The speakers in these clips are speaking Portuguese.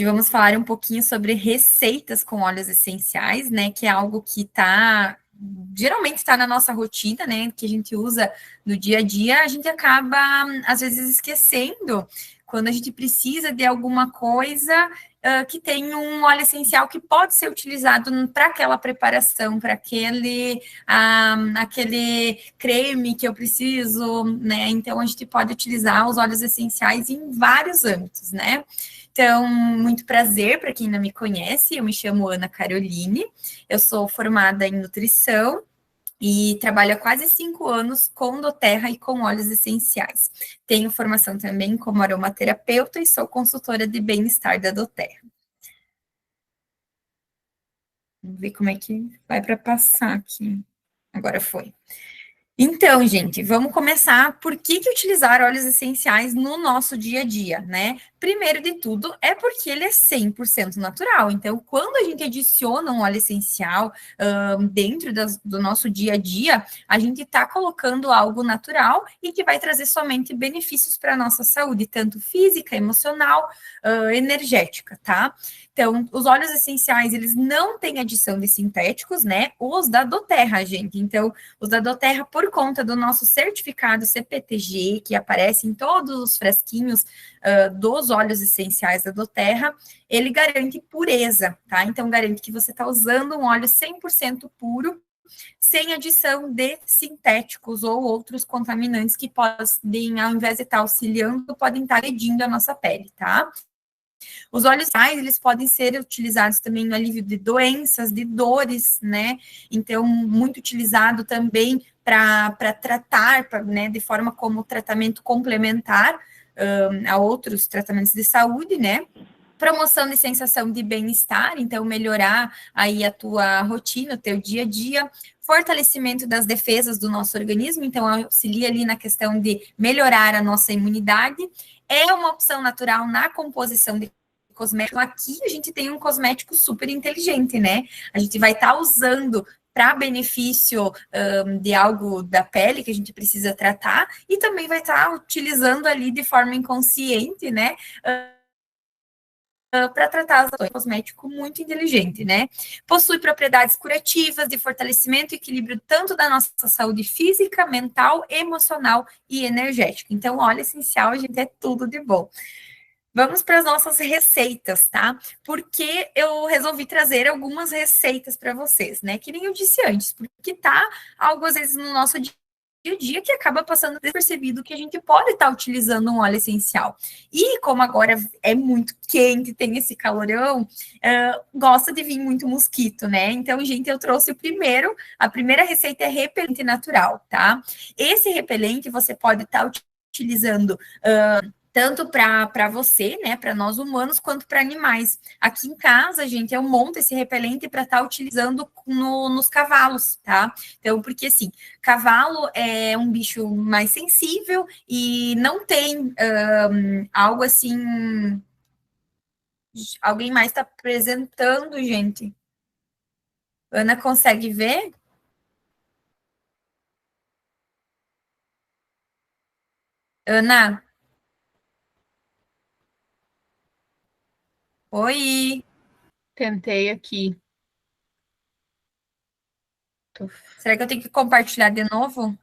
vamos falar um pouquinho sobre receitas com óleos essenciais, né? Que é algo que geralmente está na nossa rotina, né? Que a gente usa no dia a dia, a gente acaba, às vezes, esquecendo quando a gente precisa de alguma coisa que tem um óleo essencial que pode ser utilizado para aquela preparação, para aquele creme que eu preciso, né? Então, a gente pode utilizar os óleos essenciais em vários âmbitos, né? Então, muito prazer para quem não me conhece, eu me chamo Ana Caroline, eu sou formada em nutrição e trabalho há quase 5 anos com doTERRA e com óleos essenciais. Tenho formação também como aromaterapeuta e sou consultora de bem-estar da doTERRA. Vamos ver como é que vai para passar aqui. Agora foi. Então, gente, vamos começar. Por que utilizar óleos essenciais no nosso dia a dia, né? Primeiro de tudo, é porque ele é 100% natural. Então, quando a gente adiciona um óleo essencial dentro do nosso dia a dia, a gente está colocando algo natural e que vai trazer somente benefícios para a nossa saúde, tanto física, emocional, energética, tá? Então, os óleos essenciais, eles não têm adição de sintéticos, né? Os da doTERRA, gente. Então, os da doTERRA, por conta do nosso certificado CPTG, que aparece em todos os frasquinhos dos óleos essenciais da doTERRA, ele garante pureza, tá? Então, garante que você está usando um óleo 100% puro, sem adição de sintéticos ou outros contaminantes que podem, ao invés de estar auxiliando, podem estar agredindo a nossa pele, tá? Os óleos essenciais, eles podem ser utilizados também no alívio de doenças, de dores, né? Então, muito utilizado também para tratar, né, de forma como tratamento complementar a outros tratamentos de saúde, né? Promoção de sensação de bem-estar, então melhorar aí a tua rotina, o teu dia a dia, fortalecimento das defesas do nosso organismo, então auxilia ali na questão de melhorar a nossa imunidade, é uma opção natural na composição de cosmético. Aqui a gente tem um cosmético super inteligente, né? A gente vai estar usando para benefício de algo da pele que a gente precisa tratar e também vai estar utilizando ali de forma inconsciente, né? Para tratar as ações cosmético muito inteligente, né? Possui propriedades curativas, de fortalecimento e equilíbrio tanto da nossa saúde física, mental, emocional e energética. Então, óleo essencial, gente, é tudo de bom. Vamos para as nossas receitas, tá? Porque eu resolvi trazer algumas receitas para vocês, né? Que nem eu disse antes, porque tá algo às vezes no nosso dia a dia que acaba passando despercebido que a gente pode estar utilizando um óleo essencial. E como agora é muito quente, tem esse calorão, gosta de vir muito mosquito, né? Então, gente, eu trouxe a primeira receita é repelente natural, tá? Esse repelente você pode estar utilizando tanto para você, né, para nós humanos, quanto para animais. Aqui em casa, gente, eu monto esse repelente para estar utilizando nos cavalos, tá? Então, porque assim, cavalo é um bicho mais sensível e não tem algo assim. Alguém mais está apresentando, gente? Ana consegue ver? Ana? Oi! Tentei aqui. Tô- Será que eu tenho que compartilhar de novo?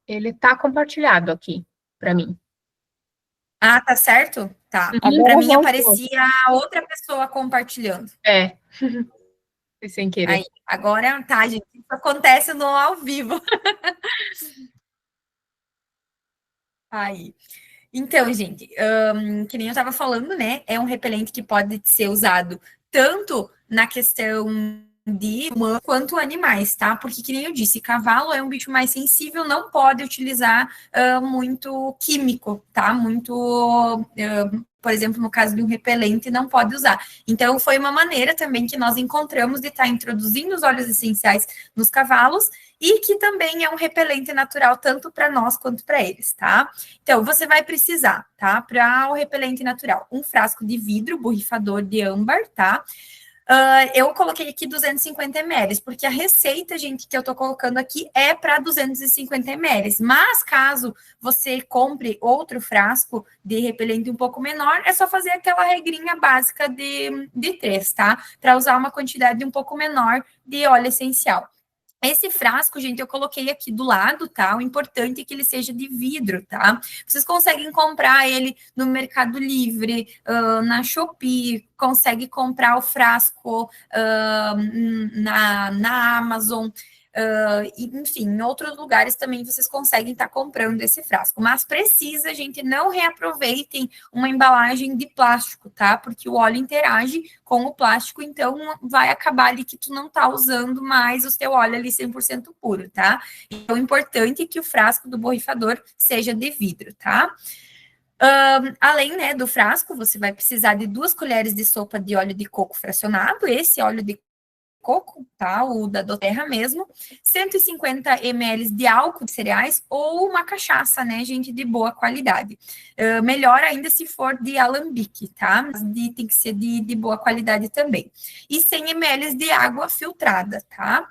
Ele tá compartilhado aqui para mim. Ah, tá certo? Tá. Para Agora mim voltou. aparecia outra pessoa compartilhando. É, foi sem Aí, querer. agora tá, gente. Isso acontece no ao vivo. Aí. Então, gente, que nem eu estava falando, né? É um repelente que pode ser usado tanto na questão de humanos quanto animais, tá? Porque, que nem eu disse, cavalo é um bicho mais sensível, não pode utilizar muito químico, tá? Por exemplo, no caso de um repelente, não pode usar. Então, foi uma maneira também que nós encontramos de estar introduzindo os óleos essenciais nos cavalos e que também é um repelente natural tanto para nós quanto para eles, tá? Então, você vai precisar, tá? Para o repelente natural, um frasco de vidro borrifador de âmbar, tá? Eu coloquei aqui 250 ml, porque a receita, gente, que eu tô colocando aqui é para 250 ml. Mas caso você compre outro frasco de repelente um pouco menor, é só fazer aquela regrinha básica de 3, tá? Para usar uma quantidade um pouco menor de óleo essencial. Esse frasco, gente, eu coloquei aqui do lado, tá? O importante é que ele seja de vidro, tá? Vocês conseguem comprar ele no Mercado Livre, na Shopee, consegue comprar o frasco na Amazon, enfim, em outros lugares também vocês conseguem estar comprando esse frasco. Mas precisa, gente, não reaproveitem uma embalagem de plástico, tá? Porque o óleo interage com o plástico, então vai acabar ali que tu não tá usando mais o teu óleo ali 100% puro, tá? Então, o importante é que o frasco do borrifador seja de vidro, tá? Além, né, do frasco, você vai precisar de 2 colheres de sopa de óleo de coco fracionado. Esse óleo de coco, tá? O da doTERRA mesmo, 150 ml de álcool de cereais ou uma cachaça, né, gente, de boa qualidade. Melhor ainda se for de alambique, tá? Mas tem que ser de boa qualidade também. E 100 ml de água filtrada, tá?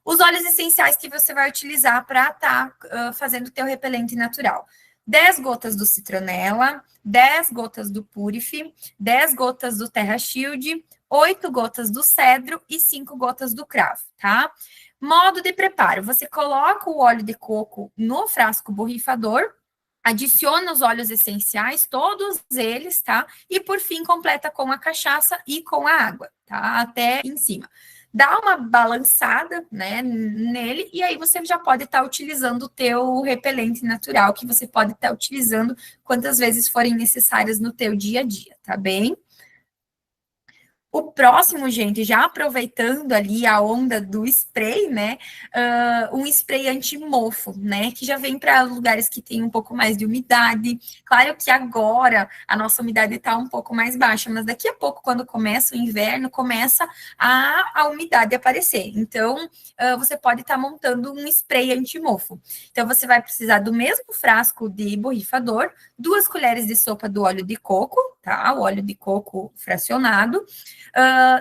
Os óleos essenciais que você vai utilizar para estar fazendo o teu repelente natural. 10 gotas do citronela, 10 gotas do Purify, 10 gotas do Terra Shield, 8 gotas do cedro e 5 gotas do cravo, tá? Modo de preparo: você coloca o óleo de coco no frasco borrifador, adiciona os óleos essenciais, todos eles, tá? E por fim completa com a cachaça e com a água, tá? Até em cima. Dá uma balançada, né, nele, e aí você já pode estar utilizando o teu repelente natural, que você pode estar utilizando quantas vezes forem necessárias no teu dia a dia, tá bem? O próximo, gente, já aproveitando ali a onda do spray, né? Um spray anti-mofo, né? Que já vem para lugares que tem um pouco mais de umidade. Claro que agora a nossa umidade está um pouco mais baixa, mas daqui a pouco, quando começa o inverno, começa a umidade aparecer. Então, você pode estar montando um spray anti-mofo. Então, você vai precisar do mesmo frasco de borrifador, 2 colheres de sopa do óleo de coco, tá? O óleo de coco fracionado.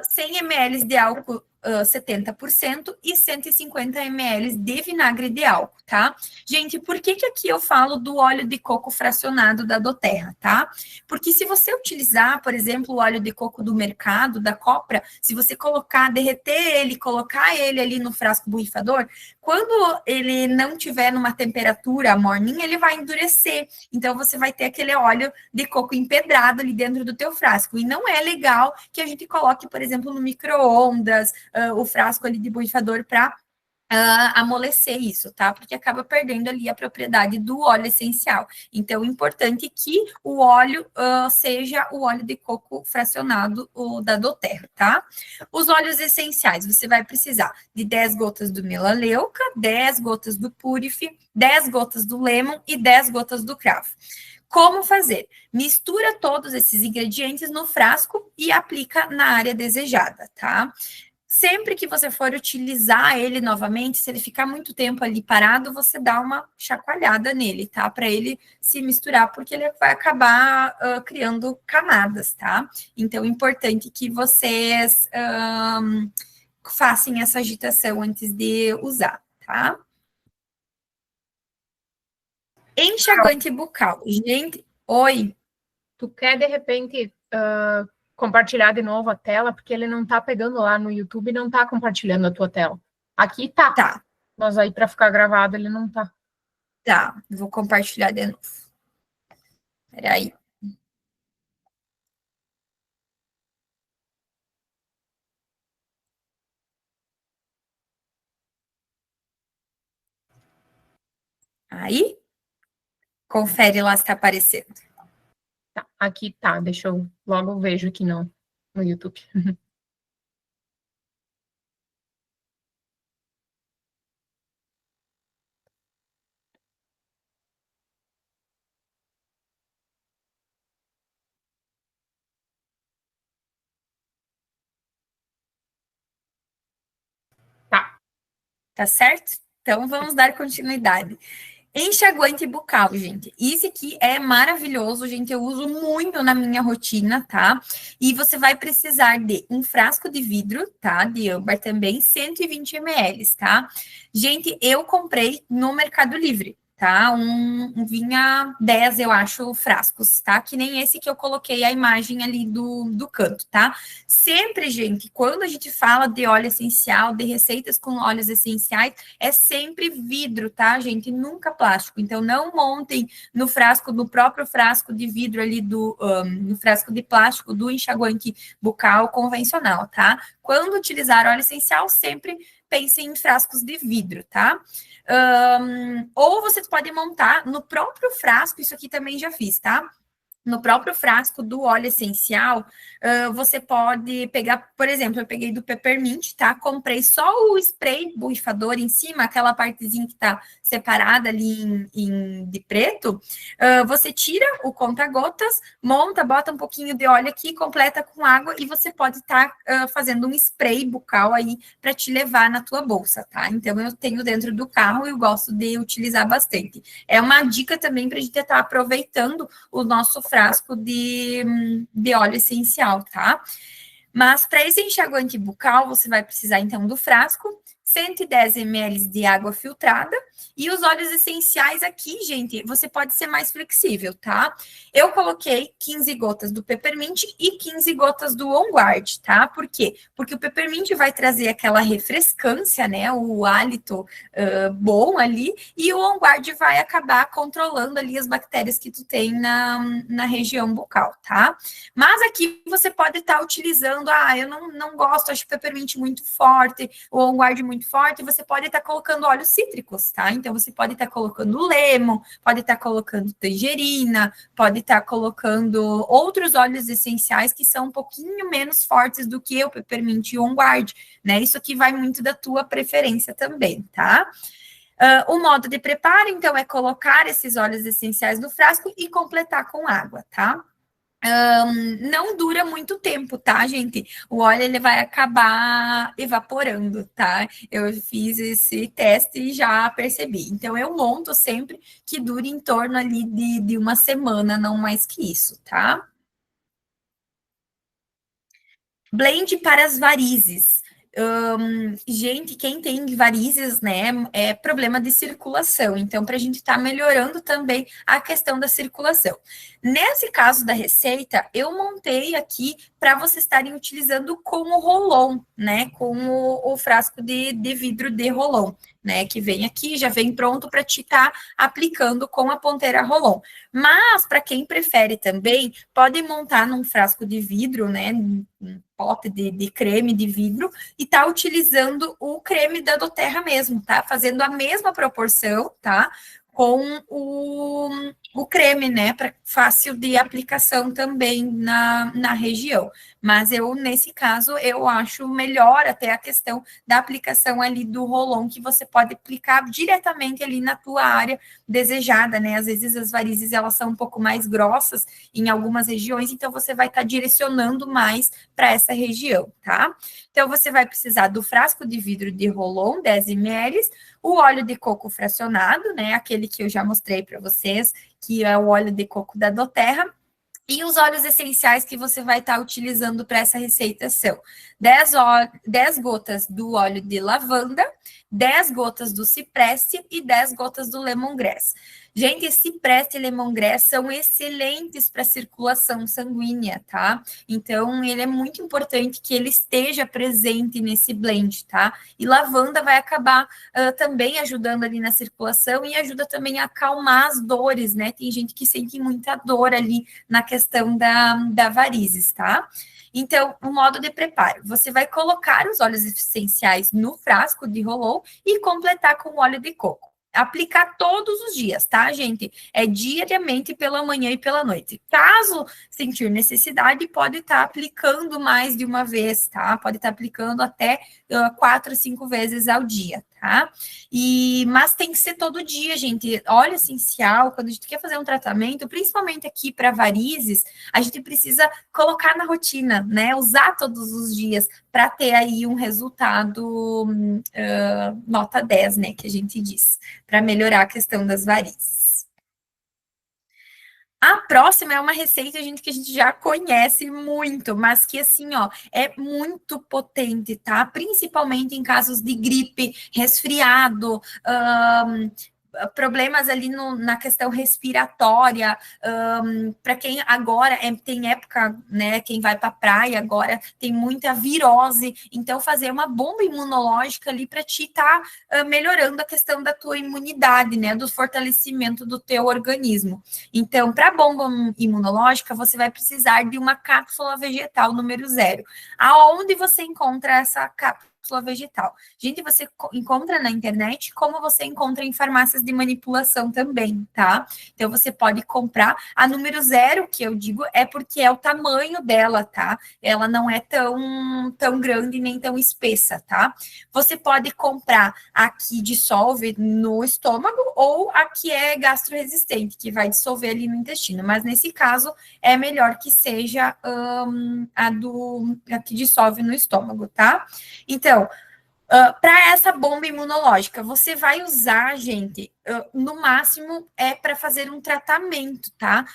100 ml de álcool 70% e 150 ml de vinagre de álcool, tá? Gente, por que aqui eu falo do óleo de coco fracionado da doTERRA, tá? Porque se você utilizar, por exemplo, o óleo de coco do mercado, da Copra, se você derreter ele, colocar ele ali no frasco borrifador, quando ele não tiver numa temperatura morninha, ele vai endurecer. Então, você vai ter aquele óleo de coco empedrado ali dentro do teu frasco. E não é legal que a gente coloque, por exemplo, no micro-ondas, o frasco ali de borrifador para amolecer isso, tá? Porque acaba perdendo ali a propriedade do óleo essencial. Então, é importante que o óleo seja o óleo de coco fracionado, o da doTERRA, tá? Os óleos essenciais, você vai precisar de 10 gotas do melaleuca, 10 gotas do Purify, 10 gotas do lemon e 10 gotas do cravo. Como fazer? Mistura todos esses ingredientes no frasco e aplica na área desejada, tá? Sempre que você for utilizar ele novamente, se ele ficar muito tempo ali parado, você dá uma chacoalhada nele, tá? Para ele se misturar, porque ele vai acabar criando camadas, tá? Então, é importante que vocês façam essa agitação antes de usar, tá? Enxaguante bucal. Gente, oi. Tu quer, de repente, compartilhar de novo a tela, porque ele não tá pegando lá no YouTube, não tá compartilhando a tua tela. Aqui tá, Tá, mas aí para ficar gravado ele não tá. tá. Vou compartilhar de novo. Peraí. Aí, confere lá se tá aparecendo. Tá, aqui tá, deixa eu logo vejo aqui no YouTube. Tá. Tá certo? Então, vamos dar continuidade. Enxaguante bucal, gente. Esse aqui é maravilhoso, gente. Eu uso muito na minha rotina, tá? E você vai precisar de um frasco de vidro, tá? De âmbar também, 120 ml, tá? Gente, eu comprei no Mercado Livre, tá? Vinha 10, eu acho, frascos, tá? Que nem esse que eu coloquei a imagem ali do canto, tá? Sempre, gente, quando a gente fala de óleo essencial, de receitas com óleos essenciais, é sempre vidro, tá, gente? Nunca plástico. Então, não montem no frasco, no próprio frasco de vidro ali no frasco de plástico do enxaguante bucal convencional, tá? Quando utilizar óleo essencial, sempre pensem em frascos de vidro, tá? Ou você pode montar no próprio frasco, isso aqui também já fiz, tá? No próprio frasco do óleo essencial, você pode pegar, por exemplo, eu peguei do Peppermint, tá? Comprei só o spray borrifador em cima, aquela partezinha que tá separada ali de preto. Você tira o conta-gotas, monta, bota um pouquinho de óleo aqui, completa com água e você pode estar fazendo um spray bucal aí para te levar na tua bolsa, tá? Então, eu tenho dentro do carro e eu gosto de utilizar bastante. É uma dica também para a gente estar aproveitando o nosso frasco de óleo essencial, tá? Mas para esse enxaguante bucal, você vai precisar, então, do frasco, 110 ml de água filtrada e os óleos essenciais aqui, gente, você pode ser mais flexível, tá? Eu coloquei 15 gotas do Peppermint e 15 gotas do On Guard, tá? Por quê? Porque o Peppermint vai trazer aquela refrescância, né? O hálito bom ali e o On Guard vai acabar controlando ali as bactérias que tu tem na região bucal, tá? Mas aqui você pode estar utilizando, eu não gosto, acho o Peppermint muito forte, o On Guard muito forte, você pode estar colocando óleos cítricos, tá? Então, você pode estar colocando lemon, pode estar colocando tangerina, pode estar colocando outros óleos essenciais que são um pouquinho menos fortes do que o Peppermint e o On Guard, né? Isso aqui vai muito da tua preferência também, tá? O modo de preparo, então, é colocar esses óleos essenciais no frasco e completar com água, tá? Não dura muito tempo, tá, gente? O óleo ele vai acabar evaporando, tá? Eu fiz esse teste e já percebi. Então, eu monto sempre que dure em torno ali de uma semana, não mais que isso, tá? Blend para as varizes. Gente, quem tem varizes, né, é problema de circulação. Então, para a gente estar melhorando também a questão da circulação. Nesse caso da receita, eu montei aqui para vocês estarem utilizando com o Rolon, né, com o frasco de vidro de Rolon, né, que vem aqui, já vem pronto para te estar aplicando com a ponteira Rolon. Mas, para quem prefere também, pode montar num frasco de vidro, né, um pote de creme de vidro, e tá utilizando o creme da doTERRA mesmo, tá? Fazendo a mesma proporção, tá? Com o creme, né? Para fácil de aplicação também na região. Mas eu, nesse caso, eu acho melhor até a questão da aplicação ali do Rolon, que você pode aplicar diretamente ali na tua área desejada, né? Às vezes as varizes, elas são um pouco mais grossas em algumas regiões, então você vai estar direcionando mais para essa região, tá? Então, você vai precisar do frasco de vidro de Rolon, 10 ml, o óleo de coco fracionado, né? Aquele que eu já mostrei para vocês, que é o óleo de coco da doTERRA, e os óleos essenciais que você vai estar utilizando para essa receita são 10 gotas do óleo de lavanda, 10 gotas do cipreste e 10 gotas do lemongrass. Gente, cipreste e lemongrass são excelentes para circulação sanguínea, tá? Então, ele é muito importante que ele esteja presente nesse blend, tá? E lavanda vai acabar também ajudando ali na circulação e ajuda também a acalmar as dores, né? Tem gente que sente muita dor ali na questão da varizes, tá? Então, o modo de preparo. Você vai colocar os óleos essenciais no frasco de Rolon e completar com óleo de coco. Aplicar todos os dias, tá, gente? É diariamente pela manhã e pela noite. Caso sentir necessidade, pode estar aplicando mais de uma vez, tá? Pode estar aplicando até 4, 5 vezes ao dia, tá? Mas tem que ser todo dia, gente. Óleo essencial, quando a gente quer fazer um tratamento, principalmente aqui para varizes, a gente precisa colocar na rotina, né? Usar todos os dias para ter aí um resultado nota 10, né? Que a gente diz, para melhorar a questão das varizes. A próxima é uma receita, gente, que a gente já conhece muito, mas que, assim, ó, é muito potente, tá? Principalmente em casos de gripe, resfriado, problemas ali na questão respiratória, para quem agora tem época, né? Quem vai para a praia agora tem muita virose, então fazer uma bomba imunológica ali para ti tá melhorando a questão da tua imunidade, né? Do fortalecimento do teu organismo. Então, para a bomba imunológica, você vai precisar de uma cápsula vegetal número 0. Aonde você encontra essa cápsula vegetal? Gente, você encontra na internet, como você encontra em farmácias de manipulação também, tá? Então, você pode comprar. A número 0, que eu digo, é porque é o tamanho dela, tá? Ela não é tão grande nem tão espessa, tá? Você pode comprar a que dissolve no estômago ou a que é gastroresistente, que vai dissolver ali no intestino. Mas, nesse caso, é melhor que seja a que dissolve no estômago, tá? Então, para essa bomba imunológica, você vai usar, gente, no máximo é para fazer um tratamento, tá?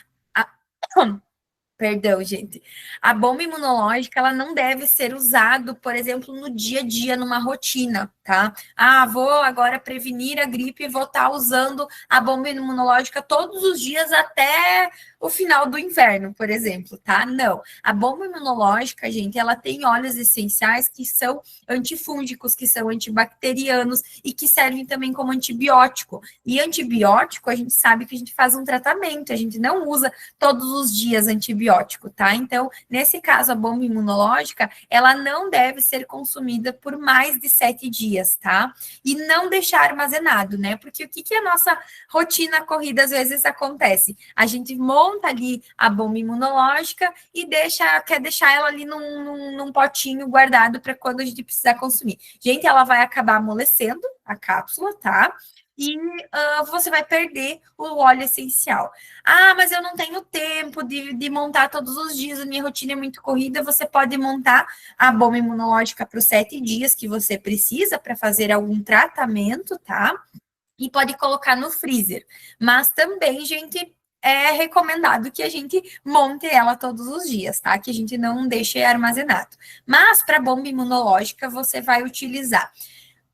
Perdão, gente. A bomba imunológica, ela não deve ser usada, por exemplo, no dia a dia, numa rotina, tá? Ah, vou agora prevenir a gripe e vou estar usando a bomba imunológica todos os dias até o final do inverno, por exemplo, tá? Não. A bomba imunológica, gente, ela tem óleos essenciais que são antifúngicos, que são antibacterianos e que servem também como antibiótico. E antibiótico, a gente sabe que a gente faz um tratamento, a gente não usa todos os dias antibiótico, tá? Então, nesse caso, a bomba imunológica, ela não deve ser consumida por mais de 7 dias, tá? E não deixar armazenado, né? Porque o que a nossa rotina corrida às vezes acontece? A gente monta ali a bomba imunológica e quer deixar ela ali num potinho guardado para quando a gente precisar consumir. Gente, ela vai acabar amolecendo a cápsula, tá? E você vai perder o óleo essencial. Ah, mas eu não tenho tempo de montar todos os dias, a minha rotina é muito corrida. Você pode montar a bomba imunológica para os 7 dias que você precisa para fazer algum tratamento, tá? E pode colocar no freezer. Mas também, gente, é recomendado que a gente monte ela todos os dias, tá? Que a gente não deixe armazenado. Mas para bomba imunológica, você vai utilizar.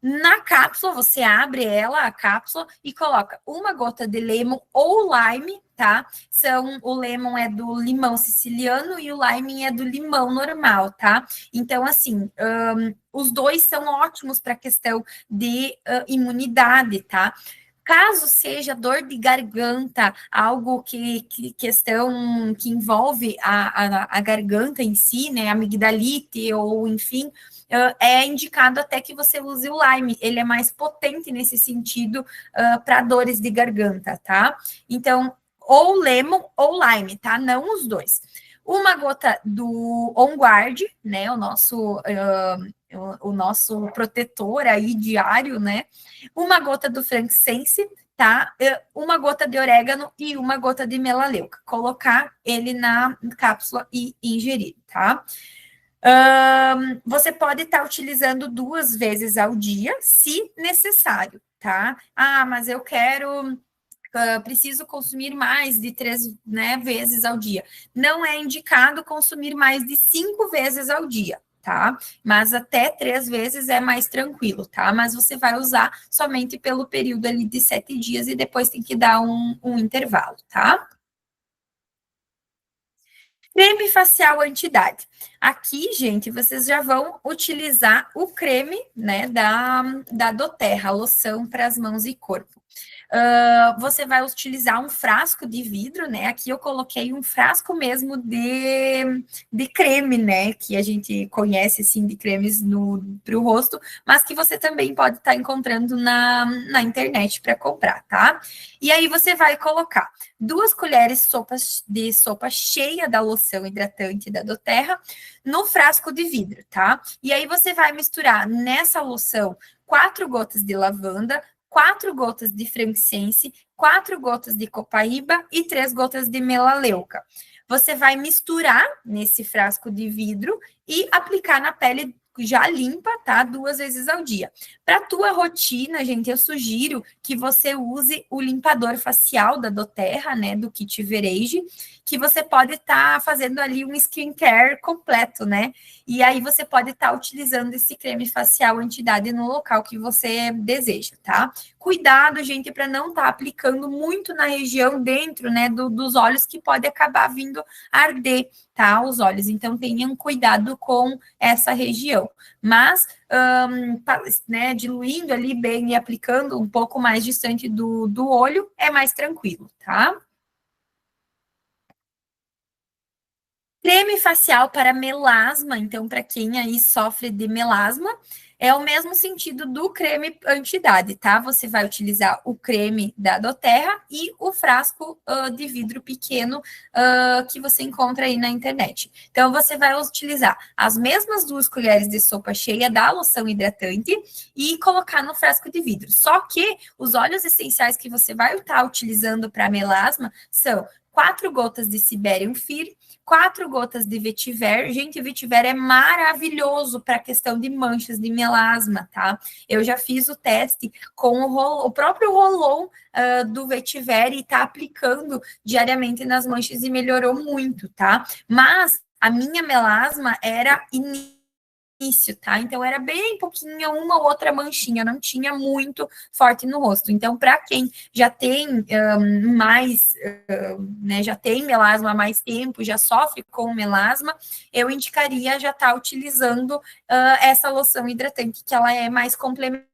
Na cápsula, você abre ela, a cápsula, e coloca uma gota de lemon ou lime, tá? O lemon é do limão siciliano e o lime é do limão normal, tá? Então, assim, os dois são ótimos para a questão de imunidade, tá? Caso seja dor de garganta, algo questão que envolve a garganta em si, né? Amigdalite ou enfim, é indicado até que você use o lime. Ele é mais potente nesse sentido para dores de garganta, tá? Então, ou lemon ou lime, tá? Não os dois. Uma gota do On Guard, né? O nosso protetor aí diário, né? Uma gota do frankincense, tá? Uma gota de orégano e uma gota de melaleuca. Colocar ele na cápsula e ingerir, tá? Você pode estar utilizando 2 vezes ao dia, se necessário, tá? Ah, mas eu preciso consumir mais de 3, né, vezes ao dia. Não é indicado consumir mais de 5 vezes ao dia, tá? Mas até 3 vezes é mais tranquilo, tá? Mas você vai usar somente pelo período ali de 7 dias e depois tem que dar um intervalo, tá? Creme facial anti-idade. Aqui, gente, vocês já vão utilizar o creme, né, da doTERRA, loção para as mãos e corpo. Você vai utilizar um frasco de vidro, né? Aqui eu coloquei um frasco mesmo de creme, né? Que a gente conhece, assim, de cremes para o rosto, mas que você também pode estar encontrando na internet para comprar, tá? E aí você vai colocar 2 colheres de sopa cheia da loção hidratante da doTERRA no frasco de vidro, tá? E aí você vai misturar nessa loção 4 gotas de lavanda, 4 gotas de frankincense, 4 gotas de copaíba e 3 gotas de melaleuca. Você vai misturar nesse frasco de vidro e aplicar na pele já limpa, tá? 2 vezes ao dia. Para tua rotina, gente, eu sugiro que você use o limpador facial da doTERRA, né, do Kit Verage, que você pode estar fazendo ali um skincare completo, né? E aí você pode estar utilizando esse creme facial anti-idade no local que você deseja, tá? Cuidado, gente, para não estar aplicando muito na região dentro, né, dos olhos, que pode acabar vindo arder, tá? Os olhos. Então, tenham cuidado com essa região. Mas, né, diluindo ali bem e aplicando um pouco mais distante do olho, é mais tranquilo, tá? Creme facial para melasma, então, para quem aí sofre de melasma, é o mesmo sentido do creme anti-idade, tá? Você vai utilizar o creme da doTERRA e o frasco de vidro pequeno que você encontra aí na internet. Então, você vai utilizar as mesmas 2 colheres de sopa cheia da loção hidratante e colocar no frasco de vidro. Só que os óleos essenciais que você vai estar utilizando para melasma são 4 gotas de Siberian Fir, 4 gotas de vetiver. Gente, o vetiver é maravilhoso para a questão de manchas de melasma, tá? Eu já fiz o teste com o próprio rolon do vetiver e tá aplicando diariamente nas manchas e melhorou muito, tá? Mas a minha melasma era início, tá? Então era bem pouquinho, uma ou outra manchinha, não tinha muito forte no rosto. Então, para quem já tem né, já tem melasma há mais tempo, já sofre com melasma, eu indicaria já estar utilizando essa loção hidratante, que ela é mais complementar.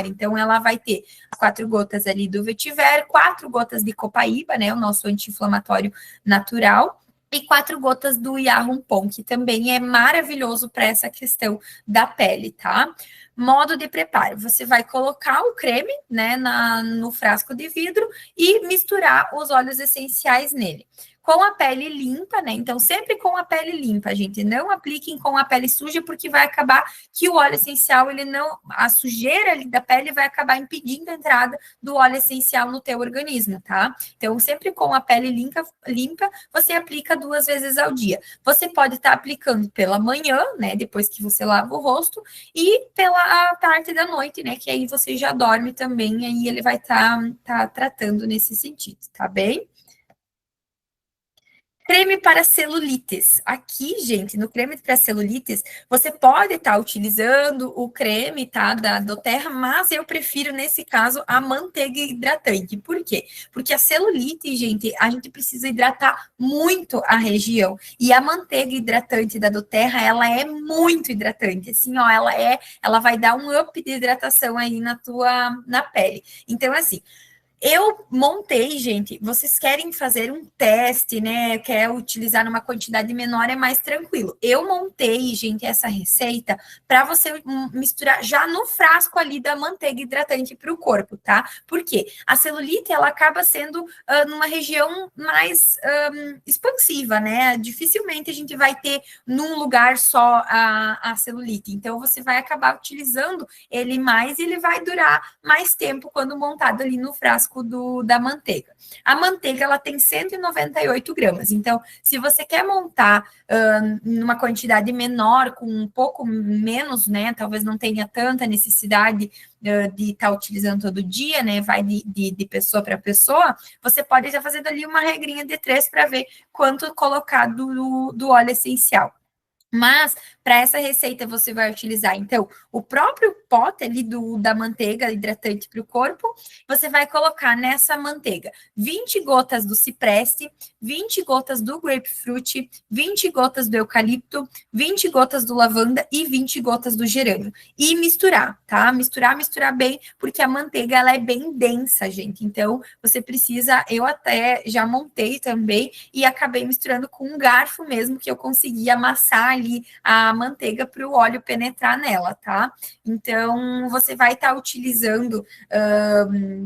Então, ela vai ter 4 gotas ali do vetiver, 4 gotas de copaíba, né, o nosso anti-inflamatório natural, e 4 gotas do Yarumpon, que também é maravilhoso para essa questão da pele, tá? Modo de preparo: você vai colocar o creme, né, no frasco de vidro e misturar os óleos essenciais nele. Com a pele limpa, né? Então, sempre com a pele limpa, gente. Não apliquem com a pele suja, porque vai acabar que o óleo essencial, ele não... A sujeira ali da pele vai acabar impedindo a entrada do óleo essencial no teu organismo, tá? Então, sempre com a pele limpa, você aplica 2 vezes ao dia. Você pode estar aplicando pela manhã, né? Depois que você lava o rosto, e pela tarde da noite, né? Que aí você já dorme também, aí ele vai tá tratando nesse sentido, tá bem? Creme para celulites. Aqui, gente, no creme para celulites, você pode estar utilizando o creme, tá, da doTERRA, mas eu prefiro, nesse caso, a manteiga hidratante. Por quê? Porque a celulite, gente, a gente precisa hidratar muito a região. E a manteiga hidratante da doTERRA, ela é muito hidratante. Assim, ó, ela vai dar um up de hidratação aí na pele. Então, assim, eu montei, gente. Vocês querem fazer um teste, né? Quer utilizar numa quantidade menor, é mais tranquilo. Eu montei, gente, essa receita para você misturar já no frasco ali da manteiga hidratante para o corpo, tá? Por quê? A celulite, ela acaba sendo numa região mais expansiva, né? Dificilmente a gente vai ter num lugar só a celulite. Então, você vai acabar utilizando ele mais e ele vai durar mais tempo quando montado ali no frasco da manteiga. A manteiga, ela tem 198 gramas. Então, se você quer montar numa quantidade menor, com um pouco menos, né? Talvez não tenha tanta necessidade de estar utilizando todo dia, né? Vai de pessoa para pessoa. Você pode estar fazendo ali uma regrinha de 3 para ver quanto colocar do óleo essencial. Mas, para essa receita, você vai utilizar, então, o próprio pote ali da manteiga hidratante para o corpo. Você vai colocar nessa manteiga 20 gotas do cipreste, 20 gotas do grapefruit, 20 gotas do eucalipto, 20 gotas do lavanda e 20 gotas do gerânio. E misturar, tá? Misturar bem, porque a manteiga, ela é bem densa, gente. Então, você precisa... Eu até já montei também e acabei misturando com um garfo mesmo, que eu consegui amassar ali a manteiga para o óleo penetrar nela, tá? Então, você vai estar utilizando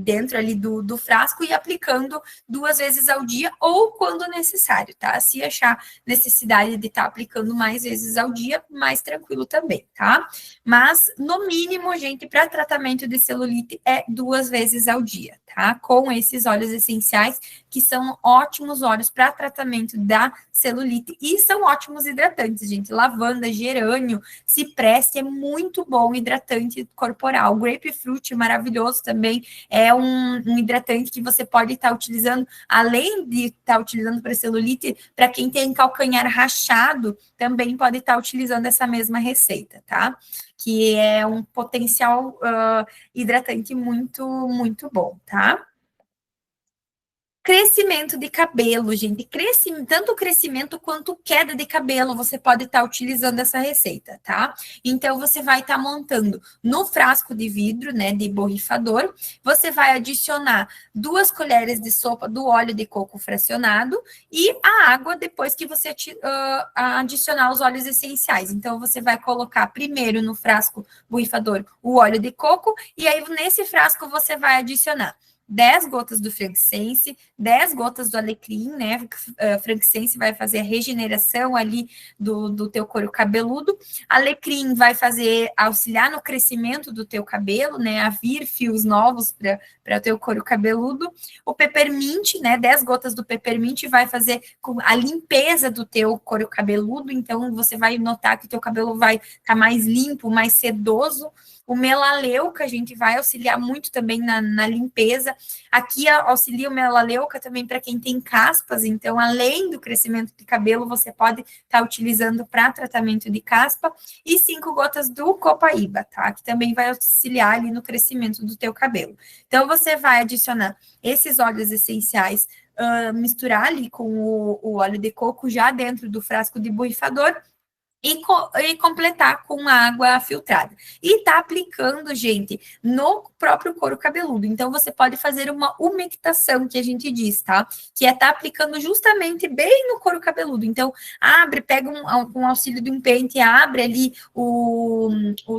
dentro ali do frasco e aplicando 2 vezes ao dia ou quando necessário, tá? Se achar necessidade de estar aplicando mais vezes ao dia, mais tranquilo também, tá? Mas, no mínimo, gente, para tratamento de celulite é 2 vezes ao dia, tá? Com esses óleos essenciais, que são ótimos óleos para tratamento da celulite e são ótimos hidratantes, gente. Lavanda, gerânio, cipreste é muito bom hidratante corporal. Grapefruit, maravilhoso também, é um hidratante que você pode estar utilizando, além de estar utilizando para celulite, para quem tem calcanhar rachado, também pode estar utilizando essa mesma receita, tá? Que é um potencial hidratante muito, muito bom, tá? Crescimento de cabelo, gente. Tanto crescimento quanto queda de cabelo, você pode estar utilizando essa receita, tá? Então, você vai estar montando no frasco de vidro, né, de borrifador, você vai adicionar 2 colheres de sopa do óleo de coco fracionado e a água depois que você adicionar os óleos essenciais. Então, você vai colocar primeiro no frasco borrifador o óleo de coco e aí nesse frasco você vai adicionar 10 gotas do frankincense, 10 gotas do alecrim, né? Frankincense vai fazer a regeneração ali do teu couro cabeludo. Alecrim vai auxiliar no crescimento do teu cabelo, né? A vir fios novos para o teu couro cabeludo. O peppermint, né? 10 gotas do peppermint vai fazer a limpeza do teu couro cabeludo. Então, você vai notar que o teu cabelo vai estar mais limpo, mais sedoso. O melaleuca, a gente vai auxiliar muito também na limpeza. Aqui auxilia o melaleuca também para quem tem caspas, então, além do crescimento de cabelo, você pode estar utilizando para tratamento de caspa. E 5 gotas do copaíba, tá? Que também vai auxiliar ali no crescimento do teu cabelo. Então, você vai adicionar esses óleos essenciais, misturar ali com o óleo de coco já dentro do frasco de borrifador, e completar com água filtrada. E tá aplicando, gente, no próprio couro cabeludo. Então, você pode fazer uma umectação, que a gente diz, tá? Que é tá aplicando justamente bem no couro cabeludo. Então, pega um auxílio de um pente, abre ali o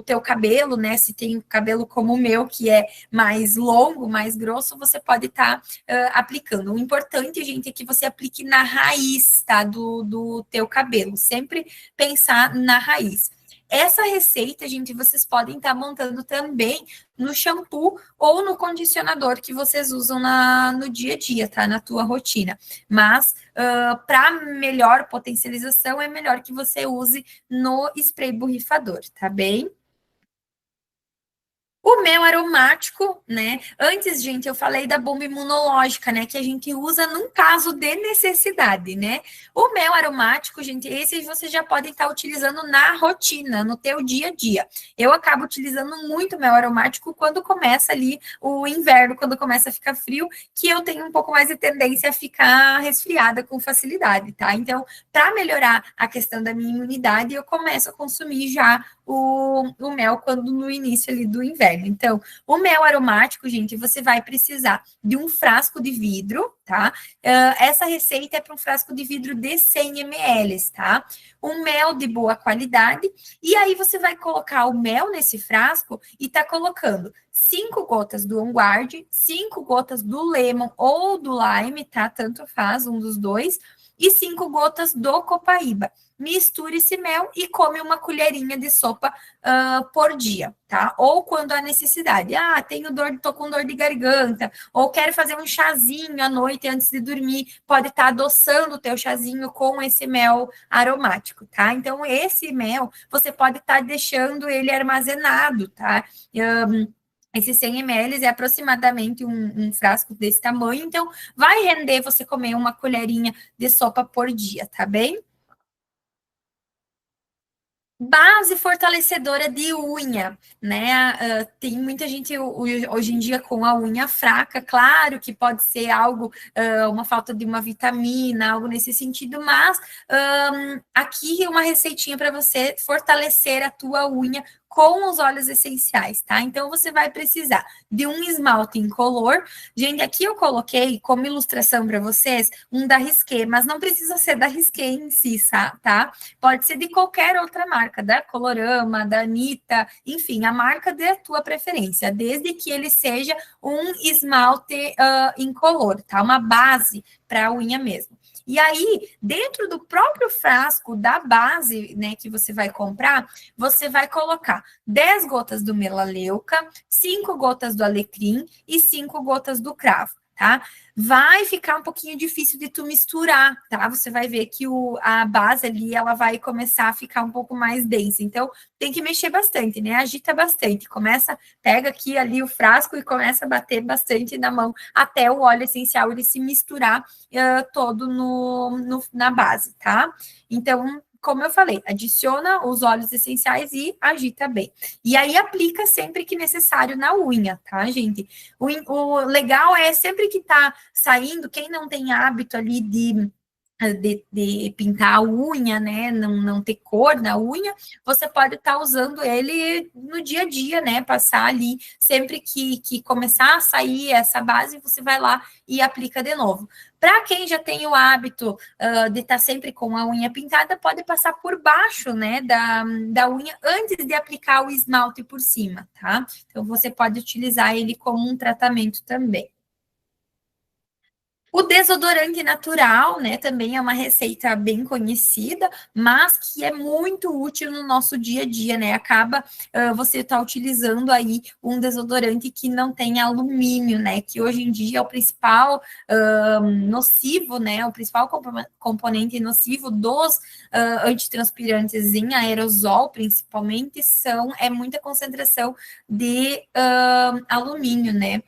teu cabelo, né? Se tem cabelo como o meu, que é mais longo, mais grosso, você pode estar aplicando. O importante, gente, é que você aplique na raiz, tá? Do teu cabelo. Sempre pensar na raiz. Essa receita, gente, vocês podem estar montando também no shampoo ou no condicionador que vocês usam no dia a dia, tá? Na tua rotina. Mas, para melhor potencialização, é melhor que você use no spray borrifador, tá bem? O mel aromático, né? Antes, gente, eu falei da bomba imunológica, né? Que a gente usa num caso de necessidade, né? O mel aromático, gente, esse você já pode estar utilizando na rotina, no teu dia a dia. Eu acabo utilizando muito mel aromático quando começa ali o inverno, quando começa a ficar frio, que eu tenho um pouco mais de tendência a ficar resfriada com facilidade, tá? Então, para melhorar a questão da minha imunidade, eu começo a consumir já o mel quando no início ali do inverno. Então, o mel aromático, gente, você vai precisar de um frasco de vidro, tá? Essa receita é para um frasco de vidro de 100 ml, tá? Um mel de boa qualidade. E aí você vai colocar o mel nesse frasco e tá colocando 5 gotas do On Guard, 5 gotas do Lemon ou do Lime, tá? Tanto faz, um dos dois. E 5 gotas do Copaíba. Misture esse mel e come uma colherinha de sopa por dia, tá? Ou quando há necessidade. Tô com dor de garganta, ou quero fazer um chazinho à noite antes de dormir, pode estar adoçando o teu chazinho com esse mel aromático, tá? Então, esse mel, você pode estar deixando ele armazenado, tá? Esses 100 ml é aproximadamente um frasco desse tamanho, então vai render você comer uma colherinha de sopa por dia, tá bem? Base fortalecedora de unha, né? Tem muita gente hoje em dia com a unha fraca, claro que pode ser algo, uma falta de uma vitamina, algo nesse sentido, mas aqui uma receitinha para você fortalecer a tua unha com os óleos essenciais, tá? Então, você vai precisar de um esmalte incolor. Gente, aqui eu coloquei como ilustração para vocês um da Risqué, mas não precisa ser da Risqué em si, tá? Pode ser de qualquer outra marca, da Colorama, da Anitta, enfim, a marca da tua preferência, desde que ele seja um esmalte incolor, tá? Uma base para a unha mesmo. E aí, dentro do próprio frasco da base, né, que você vai comprar, você vai colocar 10 gotas do melaleuca, 5 gotas do alecrim e 5 gotas do cravo, tá? Vai ficar um pouquinho difícil de tu misturar, tá? Você vai ver que a base ali, ela vai começar a ficar um pouco mais densa. Então, tem que mexer bastante, né? Agita bastante. Pega aqui ali o frasco e começa a bater bastante na mão até o óleo essencial ele se misturar todo na base, tá? Então, como eu falei, adiciona os óleos essenciais e agita bem. E aí aplica sempre que necessário na unha, tá, gente? O legal é sempre que tá saindo, quem não tem hábito ali de pintar a unha, né, não ter cor na unha, você pode estar usando ele no dia a dia, né, passar ali, sempre que começar a sair essa base, você vai lá e aplica de novo. Para quem já tem o hábito de estar sempre com a unha pintada, pode passar por baixo, né, da unha antes de aplicar o esmalte por cima, tá? Então, você pode utilizar ele como um tratamento também. O desodorante natural, né, também é uma receita bem conhecida, mas que é muito útil no nosso dia a dia, né? Acaba você tá utilizando aí um desodorante que não tem alumínio, né? Que hoje em dia é o principal nocivo, né? O principal componente nocivo dos antitranspirantes em aerosol, principalmente, é muita concentração de alumínio, né?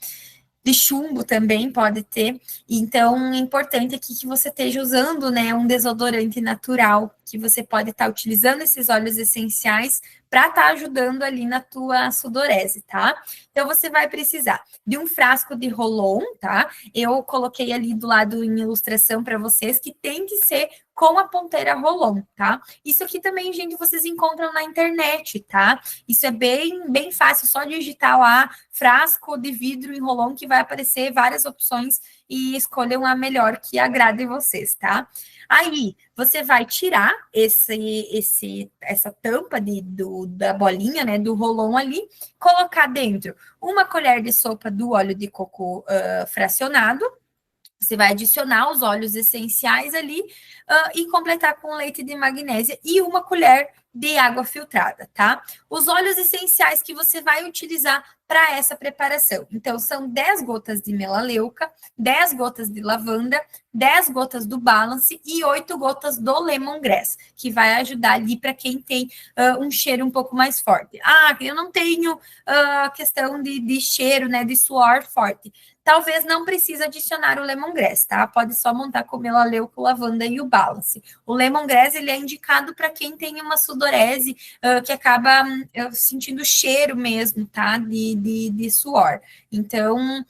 De chumbo também pode ter. Então, é importante aqui que você esteja usando, né, um desodorante natural, que você pode estar utilizando esses óleos essenciais para estar ajudando ali na tua sudorese, tá? Então, você vai precisar de um frasco de Rolon, tá? Eu coloquei ali do lado em ilustração para vocês que tem que ser com a ponteira Rolon, tá? Isso aqui também, gente, vocês encontram na internet, tá? Isso é bem fácil, só digitar lá frasco de vidro em Rolon que vai aparecer várias opções e escolham a melhor que agrade vocês, tá? Aí, você vai tirar essa tampa da bolinha, né, do Rolon ali, colocar dentro uma colher de sopa do óleo de coco fracionado. Você vai adicionar os óleos essenciais ali e completar com leite de magnésia e uma colher de água filtrada, tá? Os óleos essenciais que você vai utilizar para essa preparação. Então, são 10 gotas de melaleuca, 10 gotas de lavanda, 10 gotas do Balance e 8 gotas do lemongrass, que vai ajudar ali para quem tem um cheiro um pouco mais forte. Ah, eu não tenho questão de cheiro, né, de suor forte. Talvez não precise adicionar o lemongrass, tá? Pode só montar com o melaleuca, lavanda e o Balance. O lemongrass, ele é indicado para quem tem uma sudorese que acaba sentindo cheiro mesmo, tá? De suor. Então,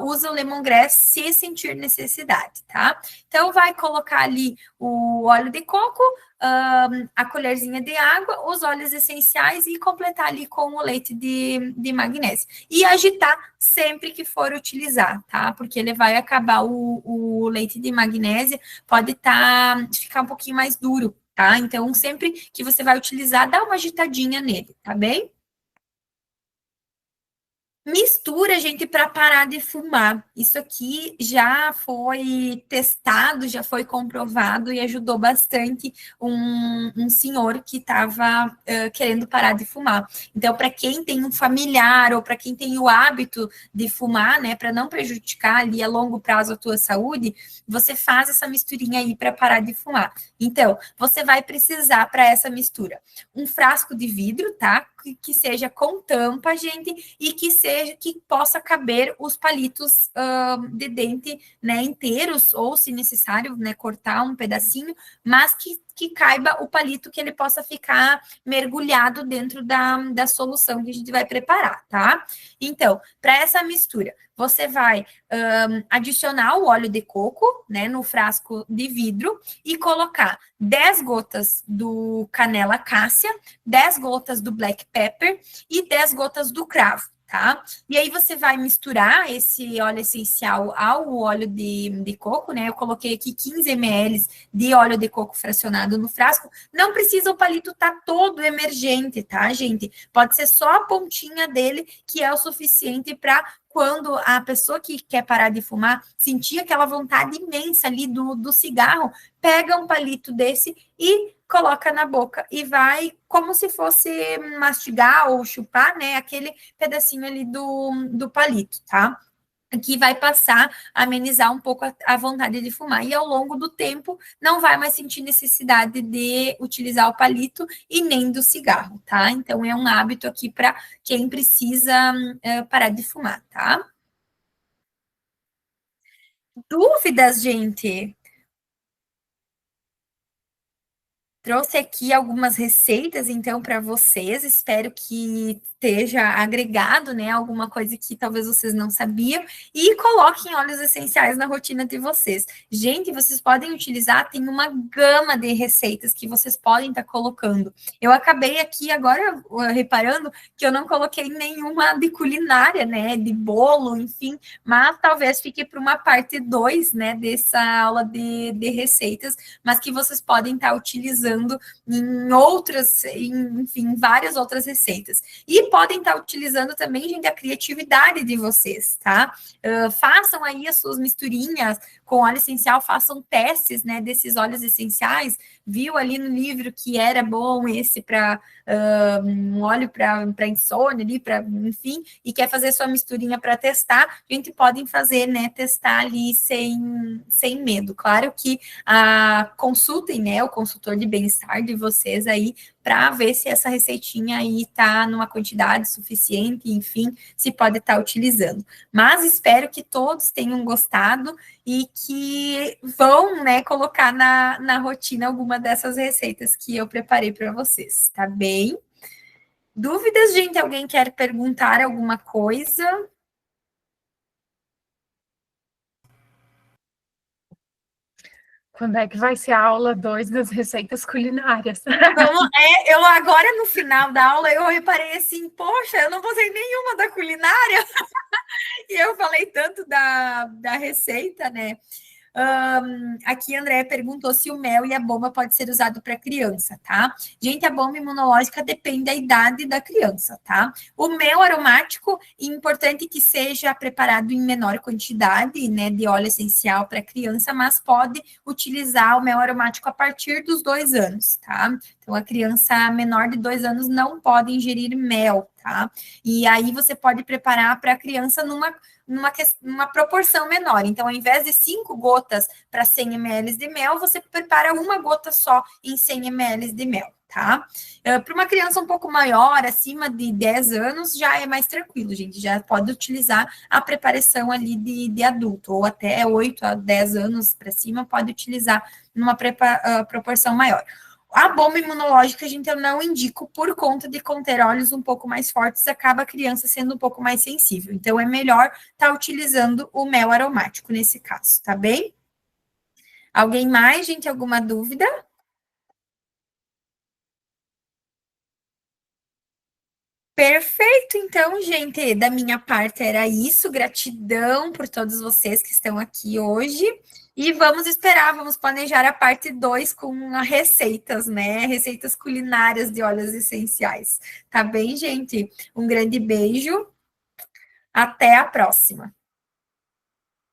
usa o lemongrass se sentir necessidade, tá? Então, vai colocar ali o óleo de coco, a colherzinha de água, os óleos essenciais e completar ali com o leite de magnésio. E agitar sempre que for utilizar, tá? Porque ele vai acabar o leite de magnésia, pode ficar um pouquinho mais duro, tá? Então, sempre que você vai utilizar, dá uma agitadinha nele, tá bem? Mistura, gente, para parar de fumar. Isso aqui já foi testado, já foi comprovado e ajudou bastante um senhor que estava querendo parar de fumar. Então, para quem tem um familiar ou para quem tem o hábito de fumar, né, para não prejudicar ali a longo prazo a tua saúde, você faz essa misturinha aí para parar de fumar. Então, você vai precisar para essa mistura um frasco de vidro, tá? Que seja com tampa, gente, e que possa caber os palitos de dente, né, inteiros, ou se necessário, né, cortar um pedacinho, mas que que caiba o palito, que ele possa ficar mergulhado dentro da solução que a gente vai preparar, tá? Então, para essa mistura, você vai adicionar o óleo de coco, né, no frasco de vidro e colocar 10 gotas do canela cássia, 10 gotas do black pepper e 10 gotas do cravo, tá? E aí você vai misturar esse óleo essencial ao óleo de coco, né? Eu coloquei aqui 15 ml de óleo de coco fracionado no frasco. Não precisa o palito estar todo emergente, tá, gente? Pode ser só a pontinha dele, que é o suficiente para quando a pessoa que quer parar de fumar sentir aquela vontade imensa ali do cigarro, pega um palito desse e coloca na boca e vai como se fosse mastigar ou chupar, né, aquele pedacinho ali do palito, tá? Que vai passar a amenizar um pouco a vontade de fumar. E ao longo do tempo, não vai mais sentir necessidade de utilizar o palito e nem do cigarro, tá? Então, é um hábito aqui para quem precisa parar de fumar, tá? Dúvidas, gente? Trouxe aqui algumas receitas, então, para vocês. Espero que esteja agregado, né? Alguma coisa que talvez vocês não sabiam. E coloquem óleos essenciais na rotina de vocês. Gente, vocês podem utilizar, tem uma gama de receitas que vocês podem estar colocando. Eu acabei aqui agora reparando que eu não coloquei nenhuma de culinária, né? De bolo, enfim. Mas talvez fique para uma parte 2, né? Dessa aula de receitas, mas que vocês podem estar utilizando em outras, enfim, várias outras receitas. E podem estar utilizando também, gente, a criatividade de vocês, tá? Façam aí as suas misturinhas com óleo essencial, façam testes, né, desses óleos essenciais. Viu ali no livro que era bom esse para um óleo para insônia ali, para, enfim, e quer fazer sua misturinha para testar, a gente pode fazer, né, testar ali sem medo. Claro que consultem, né, o consultor de bem-estar de vocês aí, para ver se essa receitinha aí tá numa quantidade suficiente, enfim, se pode estar utilizando. Mas espero que todos tenham gostado e que vão, né, colocar na rotina alguma dessas receitas que eu preparei para vocês, tá bem? Dúvidas, gente? Alguém quer perguntar alguma coisa? Quando é que vai ser a aula 2 das receitas culinárias? Eu agora, no final da aula, eu reparei assim, poxa, eu não postei nenhuma da culinária. E eu falei tanto da receita, né? Aqui a Andrea perguntou se o mel e a bomba pode ser usado para criança, tá? Gente, a bomba imunológica depende da idade da criança, tá? O mel aromático, importante que seja preparado em menor quantidade, né, de óleo essencial para criança, mas pode utilizar o mel aromático a partir dos 2 anos, tá? Então, a criança menor de 2 anos não pode ingerir mel, tá? E aí você pode preparar para a criança numa proporção menor. Então, ao invés de 5 gotas para 100 ml de mel, você prepara uma gota só em 100 ml de mel, tá? Para uma criança um pouco maior, acima de 10 anos, já é mais tranquilo, gente. Já pode utilizar a preparação ali de adulto, ou até 8 a 10 anos para cima, pode utilizar numa proporção maior. A bomba imunológica, gente, eu não indico por conta de conter óleos um pouco mais fortes, acaba a criança sendo um pouco mais sensível. Então, é melhor estar utilizando o mel aromático nesse caso, tá bem? Alguém mais, gente, alguma dúvida? Perfeito, então, gente, da minha parte era isso. Gratidão por todos vocês que estão aqui hoje. E vamos esperar, vamos planejar a parte 2 com as receitas, né? Receitas culinárias de óleos essenciais. Tá bem, gente? Um grande beijo. Até a próxima.